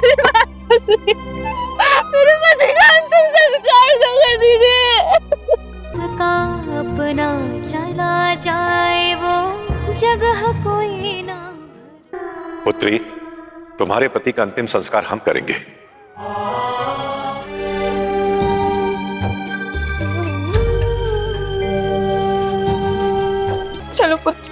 मेरी बात तो सुनिए, मेरे पति का अंतिम संस्कार तो कर दीजिए। का अपना चला जाए वो जगह कोई ना। पुत्री, तुम्हारे पति का अंतिम संस्कार हम करेंगे। चलो पुत्र।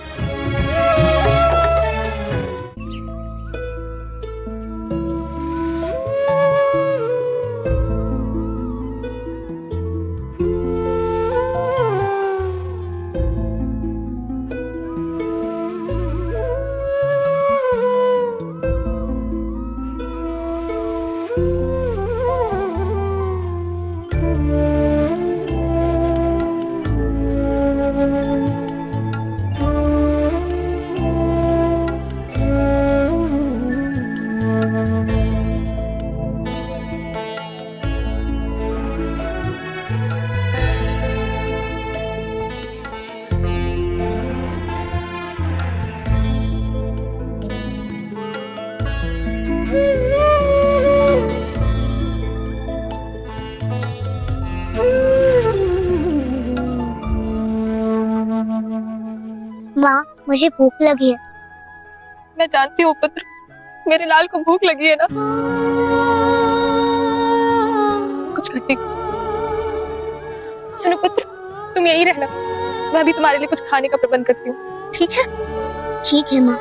माँ, मुझे भूख लगी है। मैं जानती हूँ पुत्र, मेरे लाल को भूख लगी है ना। कुछ खट्टी। सुनो पुत्र, तुम यही रहना, मैं अभी तुम्हारे लिए कुछ खाने का प्रबंध करती हूँ, ठीक है? ठीक है माँ।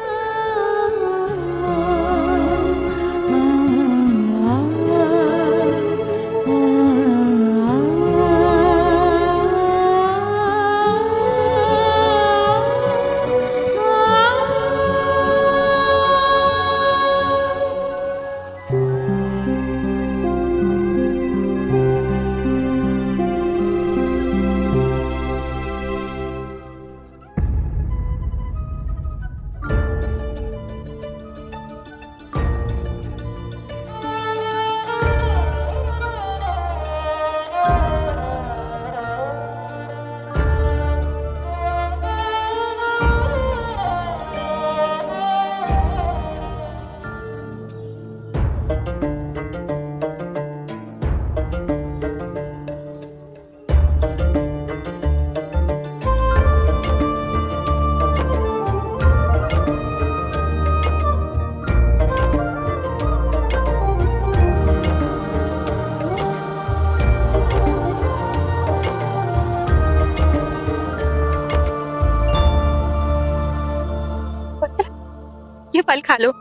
ये फल खा लो।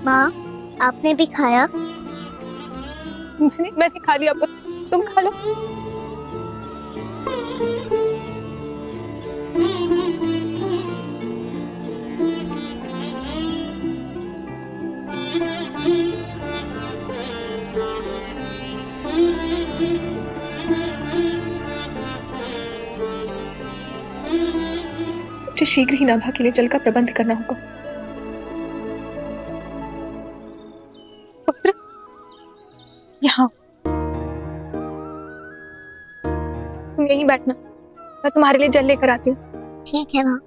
माँ, आपने भी खाया? मैंने खा लिया पुत्र, तुम खा लो। मुझे शीघ्र ही नाभा के लिए जल का प्रबंध करना होगा। पुत्र, यहाँ तुम यहीं बैठना, मैं तुम्हारे लिए जल लेकर आती हूँ। ठीक है माँ।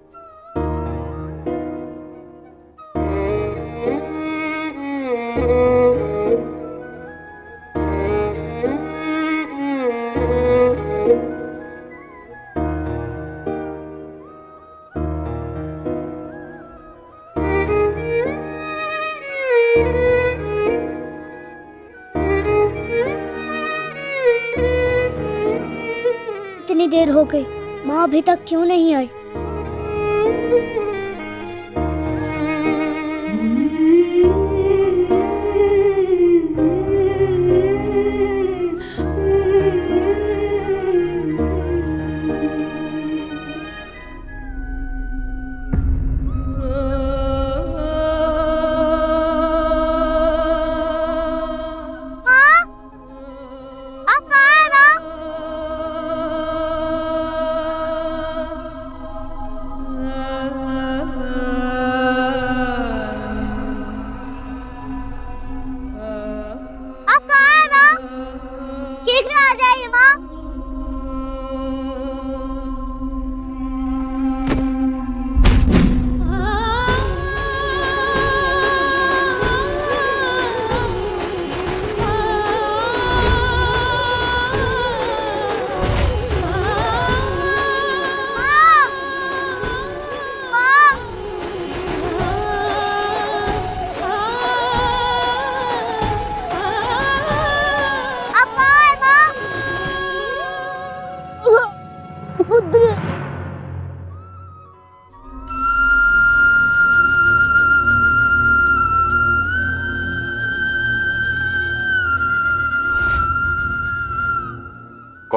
इतनी देर हो गई, माँ अभी तक क्यों नहीं आई?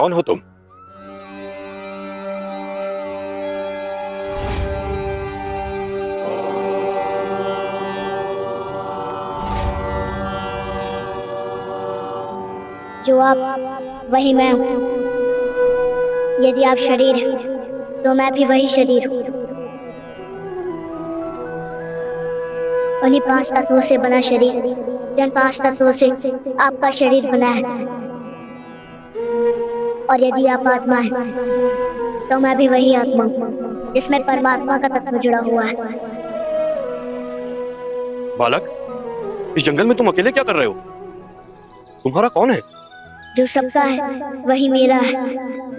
कौन हो तुम? जो आप वही मैं हूँ। यदि आप शरीर हैं तो मैं भी वही शरीर हूँ। उन्हीं 5 तत्वों से बना शरीर, जिन 5 तत्वों से आपका शरीर बना है। और यदि आप आत्मा हैं तो मैं भी वही आत्मा हूँ जिसमें परमात्मा का तत्व जुड़ा हुआ है। बालक, इस जंगल में तुम अकेले क्या कर रहे हो? तुम्हारा कौन है? जो सबका है वही मेरा है।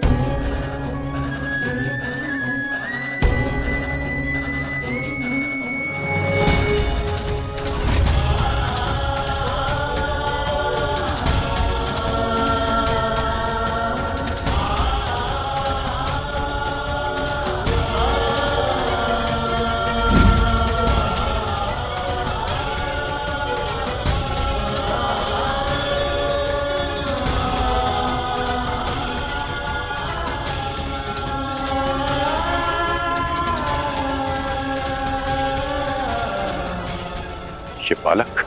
ये बालक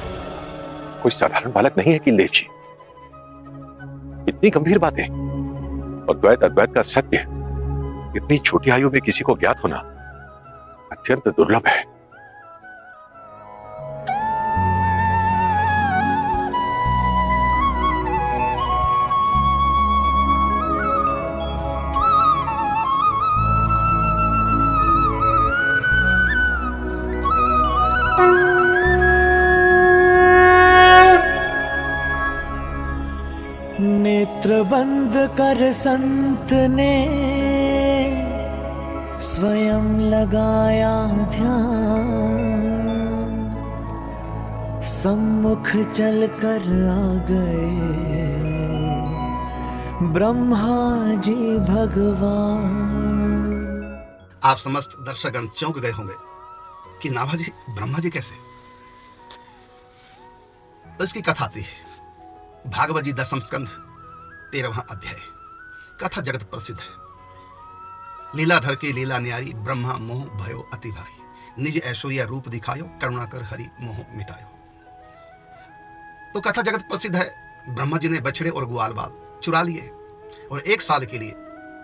कोई साधारण बालक नहीं है किलदेव जी। इतनी गंभीर बातें और द्वैत अद्वैत का सत्य इतनी छोटी आयु में किसी को ज्ञात होना अत्यंत दुर्लभ है। नेत्र बंद कर संत ने स्वयं लगाया ध्यान, सम्मुख चलकर आ गए ब्रह्मा जी भगवान। आप समस्त दर्शकगण चौंक गए होंगे कि नाभा जी ब्रह्मा जी कैसे? तो इसकी कथा आती है भागवत जी 10वें स्कंध 13वां अध्याय। कथा जगत प्रसिद्ध है। लीलाधर की लीला न्यारी, ब्रह्मा मोह भयो अति भाई, निज ऐश्वर्य रूप दिखायो, करुणा कर हरि मोह मिटायो। तो कथा जगत प्रसिद्ध है। ब्रह्मा जी ने बछड़े और ग्वाल बाल चुरा लिए और 1 साल के लिए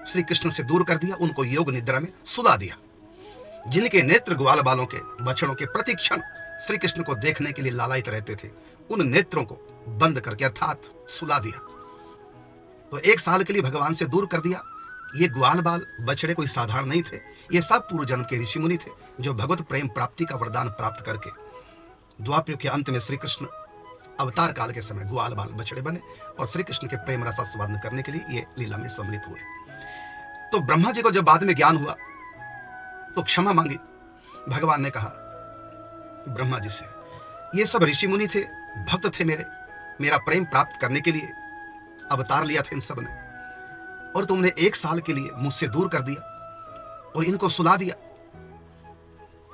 श्री कृष्ण से दूर कर दिया, उनको योग निद्रा में सुला दिया। जिनके नेत्र ग्वाल बालों के बछड़ों के प्रति क्षण श्री कृष्ण को देखने के लिए लालायित रहते थे, उन नेत्रों को बंद करके अर्थात सुला दिया। तो 1 साल के लिए भगवान से दूर कर दिया। ये ग्वाल बाल बछड़े कोई साधारण नहीं थे, ये सब पूर्व जन्म के ऋषि मुनि थे जो भगवत प्रेम प्राप्ति का वरदान प्राप्त करके द्वापर के अंत में श्री कृष्ण अवतार काल के समय ग्वाल बाल बछड़े बने और श्री कृष्ण के प्रेम रसास्वादन करने के लिए ये लीला में सम्मिलित हुए। तो ब्रह्मा जी को जब बाद में ज्ञान हुआ तो क्षमा मांगी। भगवान ने कहा ब्रह्मा जी से, ये सब ऋषि मुनि थे, भक्त थे मेरा प्रेम प्राप्त करने के लिए अवतार लिया था इन सब ने, और तुमने 1 साल के लिए मुझसे दूर कर दिया और इनको सुला दिया।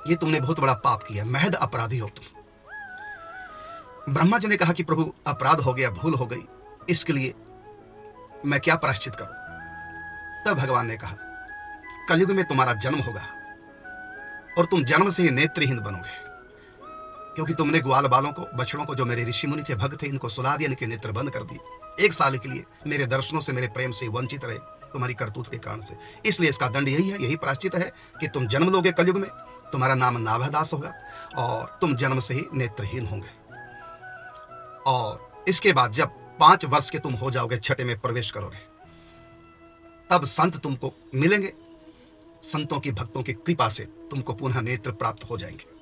ये तुमने बहुत बड़ा पाप किया, महद अपराधी हो तुम। ब्रह्मा जी ने कहा कि प्रभु अपराध हो गया, भूल हो गई, इसके लिए मैं क्या प्रायश्चित करूं? तब भगवान ने कहा कलयुग में तुम्हारा जन्म होगा और तुम जन्म से ही नेत्रहीन बनोगे, क्योंकि तुमने ग्वाल बालों को बछड़ों को जो मेरे ऋषि मुनि थे, भक्त थे, इनको सुला दिया, इनके नेत्र बंद कर दिए। 1 साल के लिए मेरे दर्शनों से, मेरे प्रेम से वंचित रहे तुम्हारी करतूत के कारण से। इसलिए इसका दंड यही है, यही प्रायश्चित है कि तुम जन्म लोगे कलयुग में, तुम्हारा नाम नाभादास होगा और तुम जन्म से ही नेत्रहीन होंगे। और इसके बाद जब 5 वर्ष के तुम हो जाओगे, छठे में प्रवेश करोगे, तब संत तुमको मिलेंगे। संतों की, भक्तों की कृपा से तुमको पुनः नेत्र प्राप्त हो जाएंगे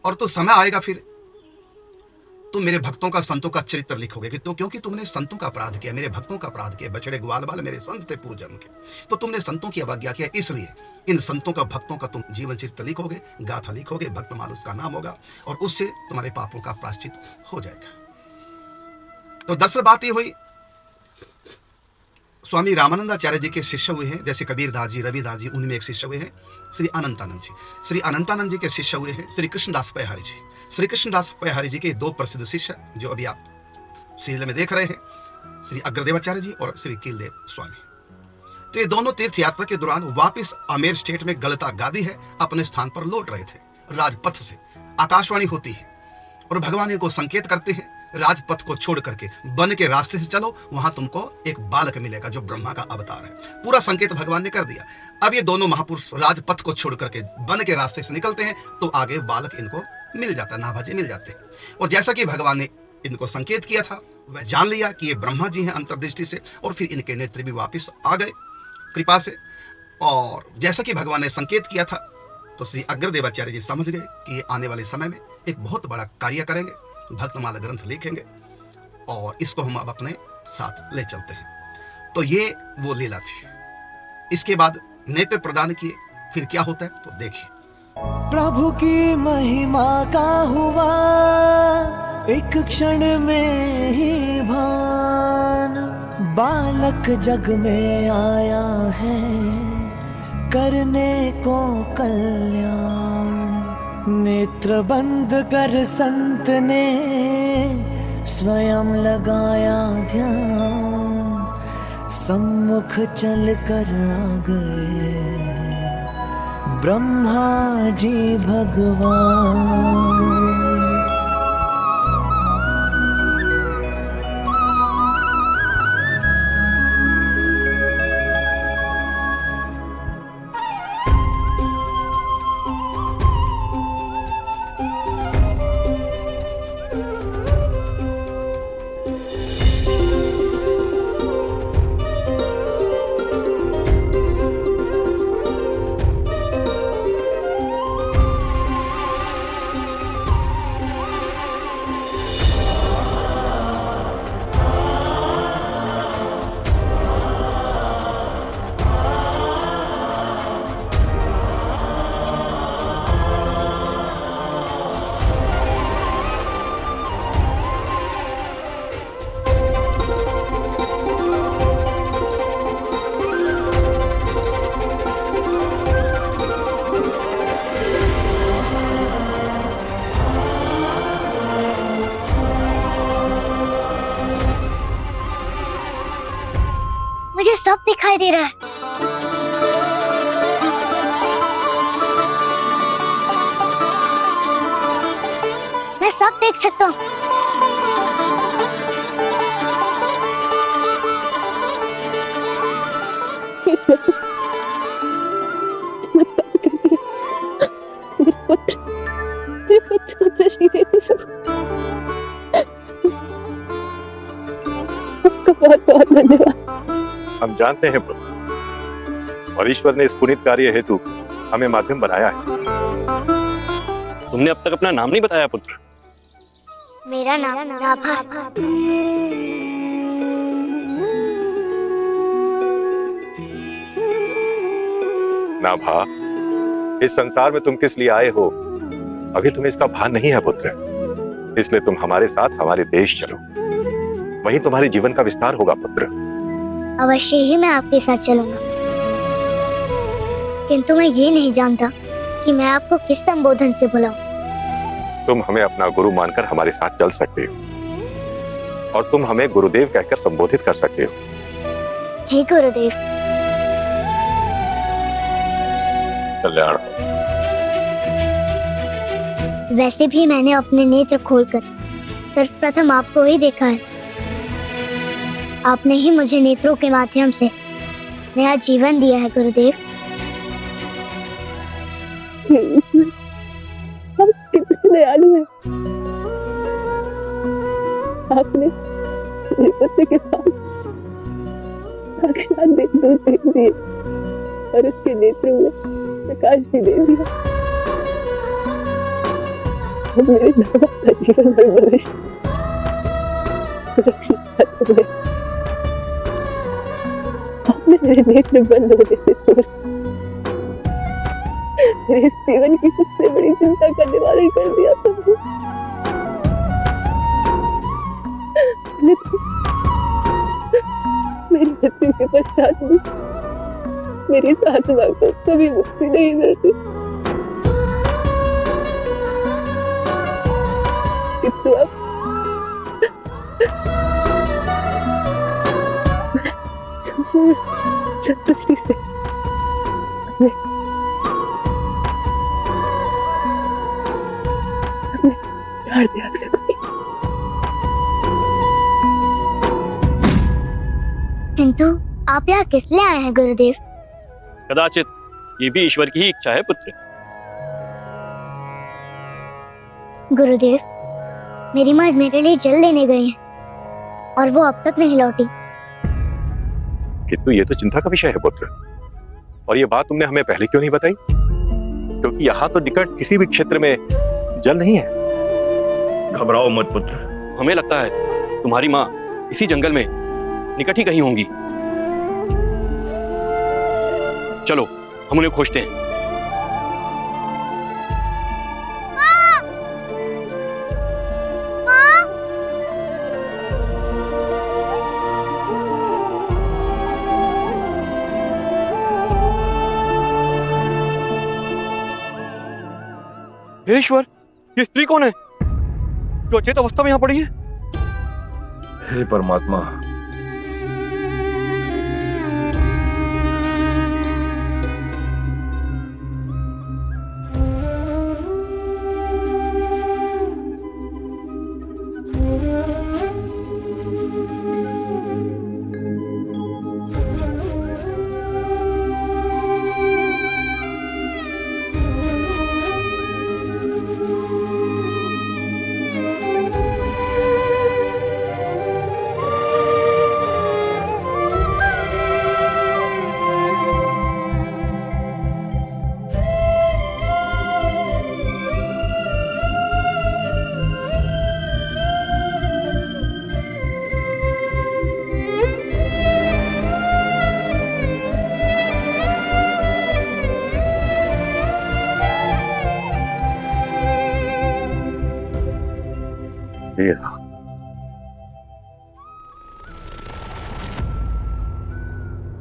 और तो समय आएगा फिर तुम मेरे भक्तों का, संतों का चरित्र लिखोगे कि तो क्योंकि तुमने संतों का अपराध किया, मेरे भक्तों का अपराध किया। बछड़े ग्वाल बाल मेरे संत थे पूर्व जन्म के, तो तुमने संतों की अवज्ञा किया, इसलिए इन संतों का, भक्तों का तुम जीवन चरित्र लिखोगे, गाथा लिखोगे, भक्तमाल उसका नाम होगा और उससे तुम्हारे पापों का प्रायश्चित हो जाएगा। तो दरअसल बात ये हुई, स्वामी रामानंदाचार्य जी के शिष्य हुए हैं, जैसे कबीरदास जी, रविदास जी, उनमें एक शिष्य हुए हैं श्री अनंतानंद जी। श्री अनंतानंद जी के शिष्य हुए हैं श्री कृष्णदास पैहारी जी। श्री कृष्णदास पैहारी जी के 2 प्रसिद्ध शिष्य जो अभी आप सीरियल में देख रहे हैं, श्री अग्रदेवाचार्य जी और श्री कीलदेव स्वामी। तो ये दोनों तीर्थ यात्रा के दौरान वापस आमेर स्टेट में गलता गादी है अपने स्थान पर लौट रहे थे। राजपथ से आकाशवाणी होती है और भगवान इनको संकेत करते हैं, राजपथ को छोड़ करके वन के रास्ते से चलो, वहां तुमको एक बालक मिलेगा जो ब्रह्मा का अवतार है। पूरा संकेत भगवान ने कर दिया। अब ये दोनों महापुरुष राजपथ को छोड़ करके वन के रास्ते से निकलते हैं तो आगे बालक इनको मिल जाता है, नाभाजी मिल जाते हैं। और जैसा कि भगवान ने इनको संकेत किया था, वह जान लिया कि ये ब्रह्मा जी हैं अंतर्दृष्टि से, और फिर इनके नेत्र भी वापिस आ गए कृपा से। और जैसा कि भगवान ने संकेत किया था तो श्री अग्रदेवाचार्य जी समझ गए कि ये आने वाले समय में एक बहुत बड़ा कार्य करेंगे, भक्तमाला ग्रंथ लिखेंगे, और इसको हम अब अपने साथ ले चलते हैं। तो ये वो लीला थी। इसके बाद नेत्र प्रदान किए, फिर क्या होता है तो देखिए। प्रभु की महिमा का हुआ एक क्षण में ही भान, बालक जग में आया है करने को कल्याण। नेत्र बंद कर संत ने स्वयं लगाया ध्यान, सम्मुख चल कर आ गए ब्रह्मा जी भगवान। मुझे सब दिखाई दे रहा है। मैं सब देख सकता हूँ। बहुत बहुत धन्यवाद। हम जानते हैं प्रभु, और ईश्वर ने इस पुनीत कार्य हेतु हमें माध्यम बनाया है। तुमने अब तक अपना नाम नहीं बताया पुत्र। मेरा नाम नाभा। नाभा, इस संसार में तुम किस लिए आए हो अभी तुम्हें इसका भान नहीं है पुत्र, इसलिए तुम हमारे साथ हमारे देश चलो, वहीं तुम्हारे जीवन का विस्तार होगा पुत्र। अवश्य ही मैं आपके साथ चलूंगा, किंतु मैं ये नहीं जानता कि मैं आपको किस संबोधन से बुलाऊं। तुम हमें अपना गुरु मानकर हमारे साथ चल सकते हो, और तुम हमें गुरुदेव कहकर संबोधित कर सकते हो। जी गुरुदेव। कल्याण। वैसे भी मैंने अपने नेत्र खोलकर सर्वप्रथम आपको ही देखा है। आपने ही मुझे नेत्रों के माध्यम से नया जीवन दिया है गुरुदेव। आप कितने दयालु हैं। आपने मेरे पति के पास साक्षात देवदूत भेज दिए और उसके नेत्रों में प्रकाश भी दे दिया। अब मेरे नाभा का जीवन भर भविष्य सुरक्षित हो गया। आपने मेरे नेत्र बंद होने से छोड़ मेरे इस जीवन की सबसे बड़ी चिंता का निवारण कर दिया प्रभु। मेरी मृत्यु के पश्चात भी मेरी इस आत्मा को कभी मुक्ति नहीं मिलती, किंतु अब संतुष्टि से अपने प्यार त्याग सकती। किंतु आप यहाँ किस लिए आए हैं गुरुदेव? कदाचित ये भी ईश्वर की ही इच्छा है पुत्र। गुरुदेव, मेरी माँ मेरे लिए जल लेने गई है और वो अब तक नहीं लौटी। किंतु ये तो चिंता का विषय है पुत्र, और ये बात तुमने हमें पहले क्यों नहीं बताई? क्योंकि यहाँ तो निकट किसी भी क्षेत्र में जल नहीं है। घबराओ मत पुत्र, हमें लगता है तुम्हारी माँ इसी जंगल में निकट ही कहीं होंगी। चलो हम उन्हें खोजते हैं। हे ईश्वर, ये स्त्री कौन है जो अचेत अवस्था में यहाँ पड़ी है? हे परमात्मा,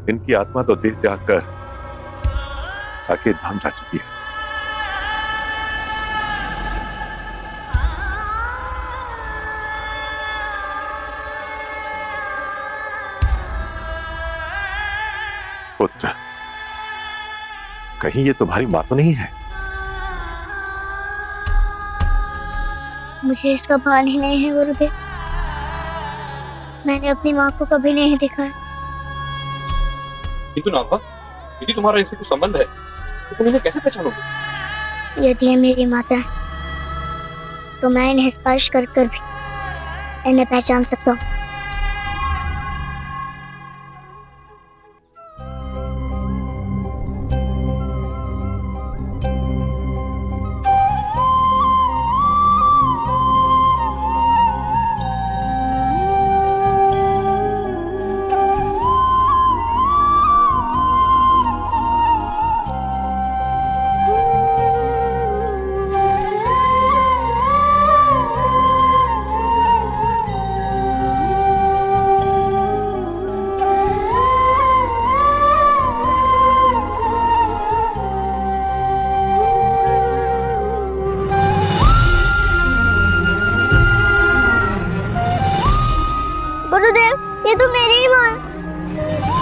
इनकी आत्मा तो देह त्याग कर साकेत धाम जा चुकी है। पुत्र, कहीं ये तुम्हारी मां तो नहीं है? मुझे इसका भान ही नहीं है गुरुदेव। मैंने अपनी माँ को कभी नहीं देखा है। किंतु नागवा, यदि तुम्हारा इनसे कुछ संबंध है तो तुम इन्हें कैसे पहचानोगे? यदि ये मेरी माता है तो मैं इन्हें स्पर्श कर कर भी इन्हें पहचान सकता हूँ। गुरुदेव, ये तो मेरी ही माँ है।